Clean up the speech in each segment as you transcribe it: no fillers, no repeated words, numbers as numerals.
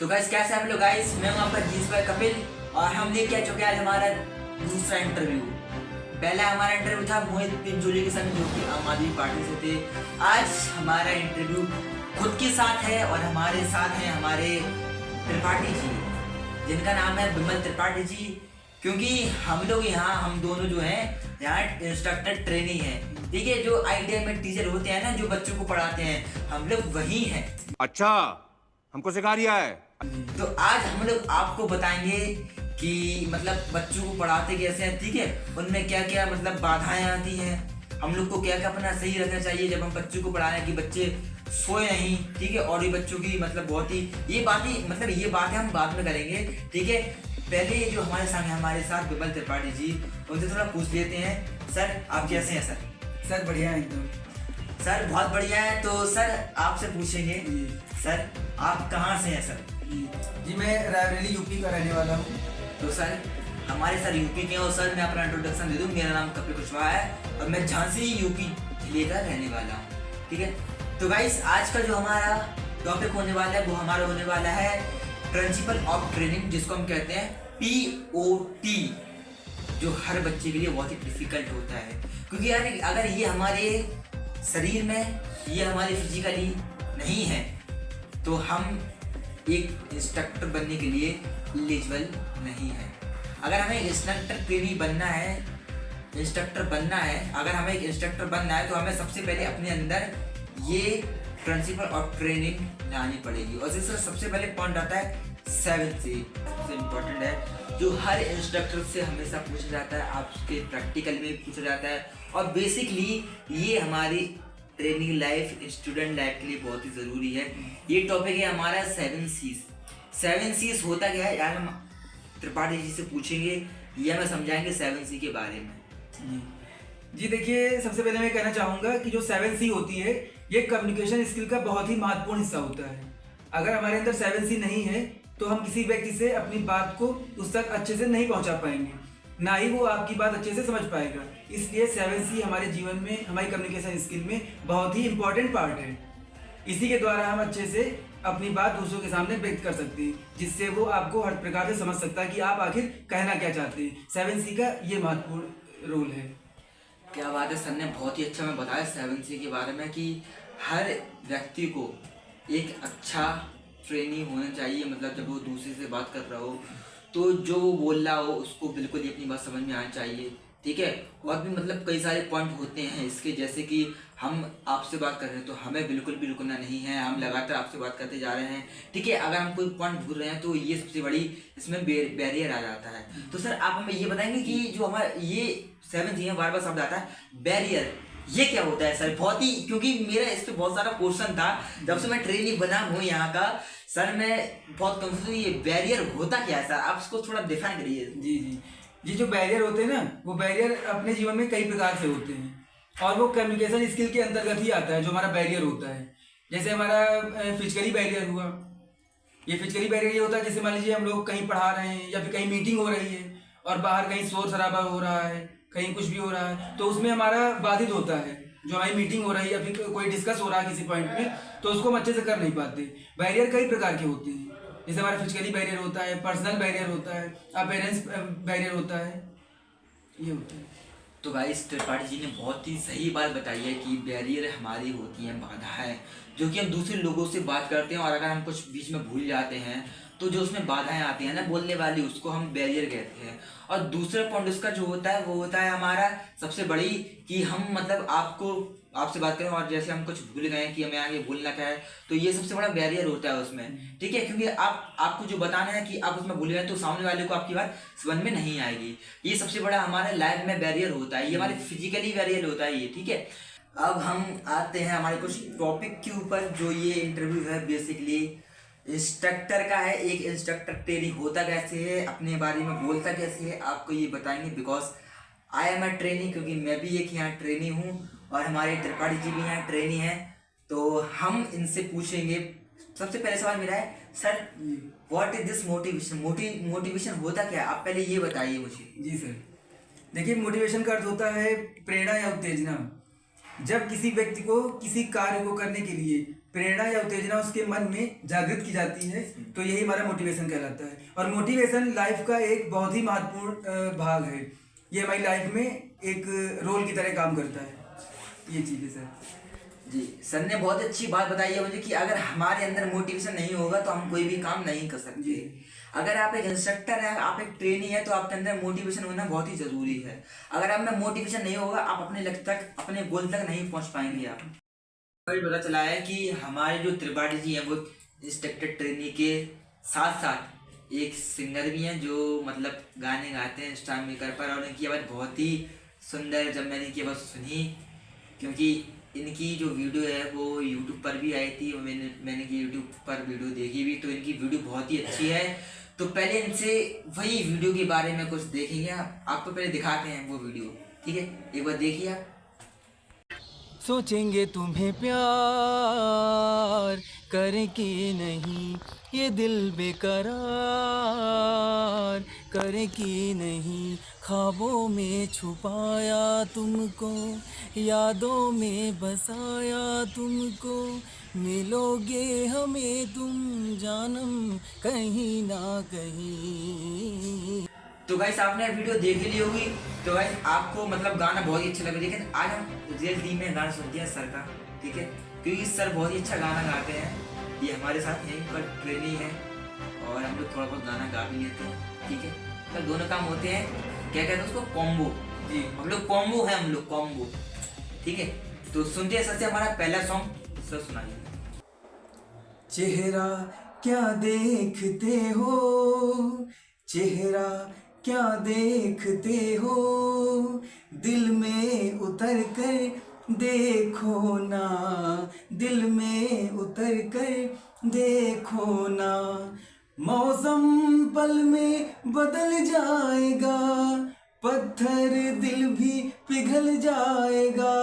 तो गाइस कैसे हैं आप लोग गाइस, मैं हूं आपका जीस भाई कपिल और हम लेके आ चुके हैं आज हमारा दूसरा इंटरव्यू। पहला हमारा इंटरव्यू था मोहित पिंजोली के संग, जो कि आम आदमी पार्टी से थे। आज हमारा इंटरव्यू खुद के साथ है और हमारे साथ हैं हमारे त्रिपाठी जी, जिनका नाम है विमल त्रिपाठी जी। क्योंकि हम लोग यहाँ हम दोनों जो हैं यहाँ इंस्ट्रक्टर ट्रेनिंग है, ठीक है। जो आईटीआई में टीचर होते हैं ना, जो बच्चों को पढ़ाते हैं, हम लोग वही हैं। अच्छा, हमको सिखा रिया है। तो आज हम लोग आपको बताएंगे कि मतलब बच्चों को पढ़ाते कैसे हैं, ठीक है। उनमें क्या क्या मतलब बाधाएं आती हैं, हम लोग को क्या क्या अपना सही रखना चाहिए जब हम बच्चों को पढ़ा रहे हैं कि बच्चे सोए नहीं, ठीक है। और ये बच्चों की मतलब बहुत ही ये बातें हम बाद में करेंगे, ठीक है। पहले जो हमारे साथ विमल त्रिपाठी जी, उनसे थोड़ा पूछ लेते हैं। सर आप कैसे हैं? सर बढ़िया है एकदम। सर बहुत बढ़िया है। तो सर आपसे पूछेंगे, सर आप कहाँ से हैं? सर जी मैं रायबरेली यूपी का रहने वाला हूँ। तो सर हमारे सर यूपी के हैं। और सर मैं अपना इंट्रोडक्शन दे दूँ, मेरा नाम कपिल कुशवाहा है और मैं झांसी यूपी जिले का रहने वाला हूँ, ठीक है। तो गाइस आज का जो हमारा टॉपिक होने वाला है वो हमारा होने वाला है प्रिंसिपल ऑफ ट्रेनिंग, जिसको हम कहते हैं POT, जो हर बच्चे के लिए बहुत ही डिफिकल्ट होता है। क्योंकि यार अगर ये हमारे शरीर में, ये हमारे फिजिकली नहीं है, तो हम एक इंस्ट्रक्टर बनने के लिए एलिजिबल नहीं है। अगर हमें इंस्ट्रक्टर ट्रेनिंग बनना है, अगर हमें एक इंस्ट्रक्टर बनना है, तो हमें सबसे पहले अपने अंदर ये प्रिंसिपल ऑफ ट्रेनिंग लानी पड़ेगी। और इसका सबसे पहले पॉइंट आता है 7C, सबसे इम्पोर्टेंट है, जो हर इंस्ट्रक्टर से हमेशा पूछा जाता है, आपके प्रैक्टिकल में पूछा जाता है। और बेसिकली ये हमारी ट्रेनिंग लाइफ, स्टूडेंट लाइफ के लिए बहुत ही ज़रूरी है। ये टॉपिक है हमारा 7Cs होता क्या है यार, हम त्रिपाठी जी से पूछेंगे, ये हमें समझाएंगे 7C के बारे में। जी देखिए, सबसे पहले मैं कहना चाहूँगा कि जो 7C होती है, ये कम्युनिकेशन स्किल का बहुत ही महत्वपूर्ण हिस्सा होता है। अगर हमारे अंदर 7C नहीं है तो हम किसी व्यक्ति से अपनी बात को उस तक अच्छे से नहीं पहुँचा पाएंगे, ना ही वो आपकी बात अच्छे से समझ पाएगा। इसलिए 7C हमारे जीवन में, हमारी कम्युनिकेशन स्किल में बहुत ही इम्पोर्टेंट पार्ट है। इसी के द्वारा हम अच्छे से अपनी बात दूसरों के सामने व्यक्त कर सकते हैं, जिससे वो आपको हर प्रकार से समझ सकता है कि आप आखिर कहना क्या चाहते हैं। 7C का ये महत्वपूर्ण रोल है। क्या बात है, सर ने बहुत ही अच्छा मैं बताया 7C के बारे में कि हर व्यक्ति को एक अच्छा ट्रेनिंग होना चाहिए। मतलब जब वो दूसरे से बात कर रहा हो, तो जो वो बोल रहा हो उसको बिल्कुल ही अपनी बात समझ में आनी चाहिए, ठीक है। और भी मतलब कई सारे पॉइंट होते हैं इसके, जैसे कि हम आपसे बात कर रहे हैं तो हमें बिल्कुल भी रुकना नहीं है, हम लगातार आपसे बात करते जा रहे हैं, ठीक है। अगर हम कोई पॉइंट भूल रहे हैं तो ये सबसे बड़ी इसमें बैरियर आ जाता है। तो सर आप हमें ये बताएंगे कि जो हमारा ये 7C है, बार बार शब्द आता है बैरियर, ये क्या होता है सर? बहुत ही, क्योंकि मेरा इस पर बहुत सारा क्वेश्चन था जब से मैं ट्रेनिंग बना हूँ यहाँ का। सर मैं बहुत कंफ्यूज हूँ, ये बैरियर होता क्या है सर? आप इसको थोड़ा डिफाइन करिए। जी ये जो बैरियर होते हैं ना, वो बैरियर अपने जीवन में कई प्रकार से होते हैं और वो कम्युनिकेशन स्किल के अंतर्गत ही आता है जो हमारा बैरियर होता है। जैसे हमारा फिजिकली बैरियर हुआ, ये फिजिकली बैरियर ये होता है जैसे मान लीजिए हम लोग कहीं पढ़ा रहे हैं या फिर कहीं मीटिंग हो रही है और बाहर कहीं शोर शराबा हो रहा है, कहीं कुछ भी हो रहा है, तो उसमें हमारा बाधित होता है। जो हमारी मीटिंग हो रही है या फिर कोई डिस्कस हो रहा है किसी पॉइंट में, तो उसको हम अच्छे से कर नहीं पाते। बैरियर कई प्रकार के होते हैं, जैसे हमारा फिजिकली बैरियर होता है, पर्सनल बैरियर होता है, अपीयरेंस बैरियर होता है, ये होता है। तो गाइस त्रिपाठी जी ने बहुत ही सही बात बताई है कि बैरियर हमारी होती हैं बाधाएं, जो कि हम दूसरे लोगों से बात करते हैं और अगर हम कुछ बीच में भूल जाते हैं तो जो उसमें बाधाएं आती हैं ना बोलने वाली, उसको हम बैरियर कहते हैं। और दूसरा पॉइंट उसका जो होता है वो होता है हमारा सबसे बड़ी, कि हम मतलब आपसे बात करें और जैसे हम कुछ भूल गए कि हमें आगे भूलना क्या है, तो ये सबसे बड़ा बैरियर होता है उसमें, ठीक है। क्योंकि आपको जो बताना है कि आप उसमें भूल गए तो सामने वाले को आपकी बात समझ में नहीं आएगी। ये सबसे बड़ा हमारे लाइफ में बैरियर होता है, ये हमारे फिजिकली बैरियर होता है ये, ठीक है। अब हम आते हैं हमारे कुछ टॉपिक के ऊपर। जो ये इंटरव्यू है बेसिकली इंस्ट्रक्टर का है। एक इंस्ट्रक्टर ट्रेनिंग होता कैसे है, अपने बारे में बोलता कैसे है, आपको ये बताएंगे। Because I am a trainee, क्योंकि मैं भी एक यहाँ ट्रेनी हूँ और हमारे त्रिपाठी जी भी यहाँ ट्रेनी हैं। तो हम इनसे पूछेंगे। सबसे पहले सवाल मेरा है, sir what is this motivation? Motivation होता क्या है, आप पहले ये बताइए मुझे। जी सर, देखिए मोटिवेशन का अर्थ होता है प्रेरणा या उत्तेजना। जब किसी व्यक्ति को किसी कार्य को करने के लिए प्रेरणा या उत्तेजना उसके मन में जागृत की जाती है, तो यही हमारा मोटिवेशन कहलाता है। और मोटिवेशन लाइफ का एक बहुत ही महत्वपूर्ण भाग है। ये हमारी लाइफ में एक रोल की तरह काम करता है। ये चीज़ है सर। जी, सर ने बहुत अच्छी बात बताई है मुझे कि अगर हमारे अंदर मोटिवेशन नहीं होगा तो हम कोई भी काम नहीं कर सकते। अगर आप एक इंस्ट्रक्टर हैं, आप एक ट्रेनी है, तो आपके अंदर मोटिवेशन होना बहुत ही ज़रूरी है। अगर आप में मोटिवेशन नहीं होगा, आप अपने लक्ष्य तक, अपने गोल तक नहीं पहुंच पाएंगे। आप अभी पता चला है कि हमारे जो त्रिपाठी जी हैं वो इंस्ट्रक्टर ट्रेनी के साथ साथ एक सिंगर भी हैं, जो मतलब गाने गाते हैं स्टार मेकर पर, और इनकी आवाज़ बहुत ही सुंदर। जब मैंने इनकी आवाज़ सुनी, क्योंकि इनकी जो वीडियो है वो यूट्यूब पर भी आई थी, मैंने यूट्यूब पर वीडियो देखी भी, तो इनकी वीडियो बहुत ही अच्छी है। तो पहले इनसे वही वीडियो के बारे में कुछ देखेंगे। आपको पहले दिखाते हैं वो वीडियो, ठीक है? एक बार देखिए आप। सोचेंगे तुम्हें प्यार करें कि नहीं, ये दिल बेकरार करें कि नहीं, ख्वाबों में छुपाया तुमको, यादों में बसाया तुमको, मिलोगे हमें तुम जानम कहीं ना कहीं। तो गाइस आपने वीडियो देख ली होगी, तो गाइस आपको मतलब गाना बहुत ही अच्छा लगा, लेकिन आज हम रियल टीम में गाना सुनते हैं सर का, ठीक है? क्योंकि सर बहुत ही अच्छा गाना गाते हैं। ये हमारे साथ यहीं पर ट्रेनी है और हम लोग थोड़ा बहुत गाना गा भी लेते हैं, ठीक है? तो दोनों काम होते हैं, क्या कहते हैं उसको, कॉम्बो। जी, हम लोग कॉम्बो है, हम लोग कॉम्बो, ठीक है? तो सुनते हैं सर से हमारा पहला सॉन्ग। सर सुनाइए। चेहरा क्या देखते हो, चेहरा क्या देखते हो, दिल में उतर कर देखो ना, दिल में उतर कर देखो ना, मौसम पल में बदल जाएगा, पत्थर दिल भी पिघल जाएगा,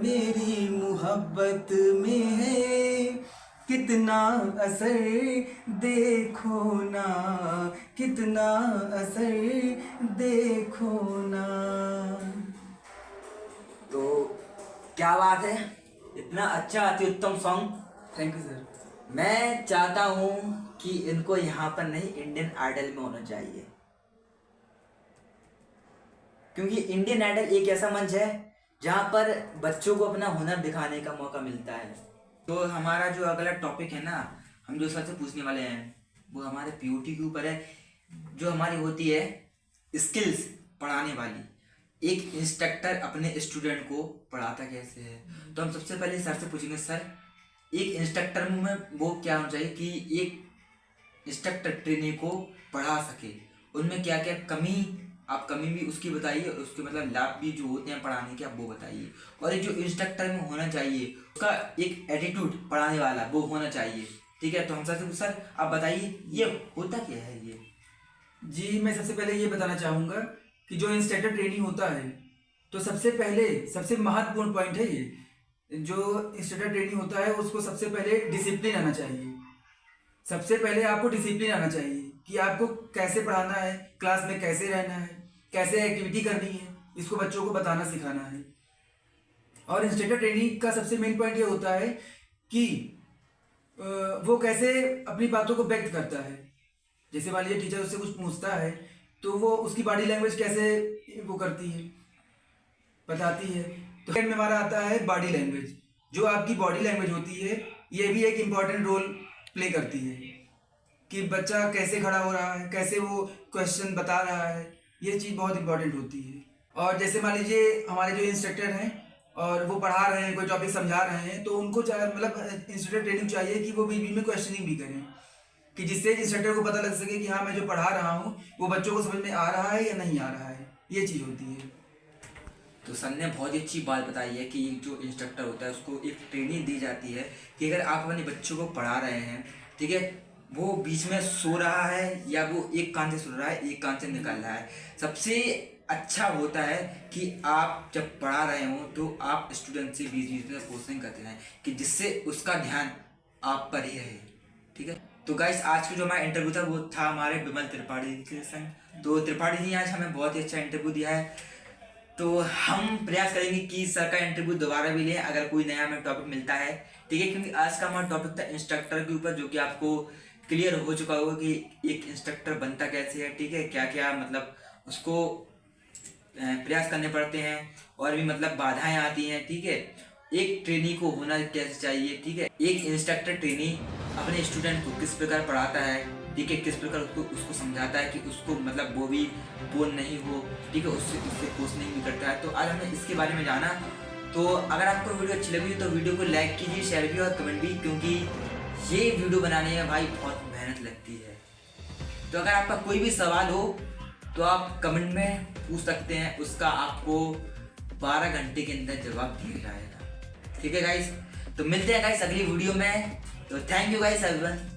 मेरी मोहब्बत में है कितना असर देखो ना, कितना असर देखो ना। तो क्या बात है, इतना अच्छा अति उत्तम सॉन्ग। Thank you sir. मैं चाहता हूँ कि इनको यहाँ पर नहीं, इंडियन आइडल में होना चाहिए, क्योंकि इंडियन आइडल एक ऐसा मंच है जहाँ पर बच्चों को अपना हुनर दिखाने का मौका मिलता है। तो हमारा जो अगला टॉपिक है ना, हम जो सर से पूछने वाले हैं वो हमारे पीओटी के ऊपर है, जो हमारी होती है स्किल्स पढ़ाने वाली। एक इंस्ट्रक्टर अपने स्टूडेंट को पढ़ाता कैसे है, तो हम सबसे पहले सर से पूछेंगे, सर एक इंस्ट्रक्टर में वो क्या होना चाहिए कि एक इंस्ट्रक्टर ट्रेनी को पढ़ा सके, उनमें क्या क्या कमी, आप कमी भी उसकी बताइए, उसके मतलब लाभ भी जो होते हैं पढ़ाने के आप वो बताइए। और एक जो इंस्ट्रक्टर में होना चाहिए उसका एक एटीट्यूड पढ़ाने वाला वो होना चाहिए, ठीक है? तो हम सर आप बताइए ये होता क्या है ये? जी, मैं सबसे पहले ये बताना चाहूँगा कि जो इंस्ट्रक्टर ट्रेनिंग होता है, तो सबसे पहले सबसे महत्वपूर्ण पॉइंट है ये, जो इंस्ट्रक्टर ट्रेनिंग होता है उसको सबसे पहले डिसिप्लिन आना चाहिए। सबसे पहले आपको डिसिप्लिन आना चाहिए कि आपको कैसे पढ़ाना है, क्लास में कैसे रहना है, कैसे एक्टिविटी करनी है, इसको बच्चों को बताना सिखाना है। और इंस्ट्रक्टर ट्रेनिंग का सबसे मेन पॉइंट ये होता है कि वो कैसे अपनी बातों को व्यक्त करता है। जैसे मान लीजिए टीचर उससे कुछ पूछता है तो वो उसकी बॉडी लैंग्वेज कैसे वो करती है, बताती है। तो सेकंड में हमारा आता है बॉडी लैंग्वेज। जो आपकी बॉडी लैंग्वेज होती है ये भी एक इम्पॉर्टेंट रोल प्ले करती है कि बच्चा कैसे खड़ा हो रहा है, कैसे वो क्वेश्चन बता रहा है, ये चीज़ बहुत इंपॉर्टेंट होती है। और जैसे मान लीजिए हमारे जो इंस्ट्रक्टर हैं और वो पढ़ा रहे हैं, कोई टॉपिक समझा रहे हैं, तो उनको मतलब इंस्ट्रक्टर ट्रेनिंग चाहिए कि वो बीच बीच में क्वेश्चनिंग भी करें, कि जिससे इंस्ट्रक्टर को पता लग सके कि हाँ मैं जो पढ़ा रहा हूँ वो बच्चों को समझ में आ रहा है या नहीं आ रहा है, ये चीज़ होती है। तो सर ने बहुत ही अच्छी बात बताई है कि जो इंस्ट्रक्टर होता है उसको एक ट्रेनिंग दी जाती है कि अगर आप अपने बच्चों को पढ़ा रहे हैं, ठीक है, वो बीच में सो रहा है या वो एक कान से सुन रहा है एक कान से निकल रहा है, सबसे अच्छा होता है कि आप जब पढ़ा रहे हो तो आप स्टूडेंट से बीच बीच में क्वेश्चन करते रहें कि जिससे उसका ध्यान आप पर ही रहे, ठीक है। तो गाइस आज का जो हमारा इंटरव्यू था वो था हमारे विमल त्रिपाठी जी के संग। तो त्रिपाठी जी आज हमें बहुत ही अच्छा इंटरव्यू दिया है। तो हम प्रयास करेंगे कि सर का इंटरव्यू दोबारा भी लें अगर कोई नया हमें टॉपिक मिलता है, ठीक है। क्योंकि आज का हमारा टॉपिक था इंस्ट्रक्टर के ऊपर, जो कि आपको क्लियर हो चुका होगा कि एक इंस्ट्रक्टर बनता कैसे है, ठीक है। क्या क्या मतलब उसको प्रयास करने पड़ते हैं और भी मतलब बाधाएं आती हैं, ठीक है। एक ट्रेनी को होना कैसे चाहिए, ठीक है। एक इंस्ट्रक्टर ट्रेनी अपने स्टूडेंट को किस प्रकार पढ़ाता है, ठीक है, किस प्रकार उसको समझाता है कि उसको मतलब वो भी बोर नहीं हो, ठीक है, उससे कोचिंग भी करता है। तो आज हमने इसके बारे में जाना। तो अगर आपको वीडियो अच्छी लगी तो वीडियो को लाइक कीजिए, शेयर भी और कमेंट भी, क्योंकि ये वीडियो बनाने में भाई बहुत मेहनत लगती है। तो अगर आपका कोई भी सवाल हो तो आप कमेंट में पूछ सकते हैं, उसका आपको 12 घंटे के अंदर जवाब दिया जाएगा, ठीक है गाइस। तो मिलते हैं गाइस अगली वीडियो में। तो थैंक यू गाइस एवरीवन।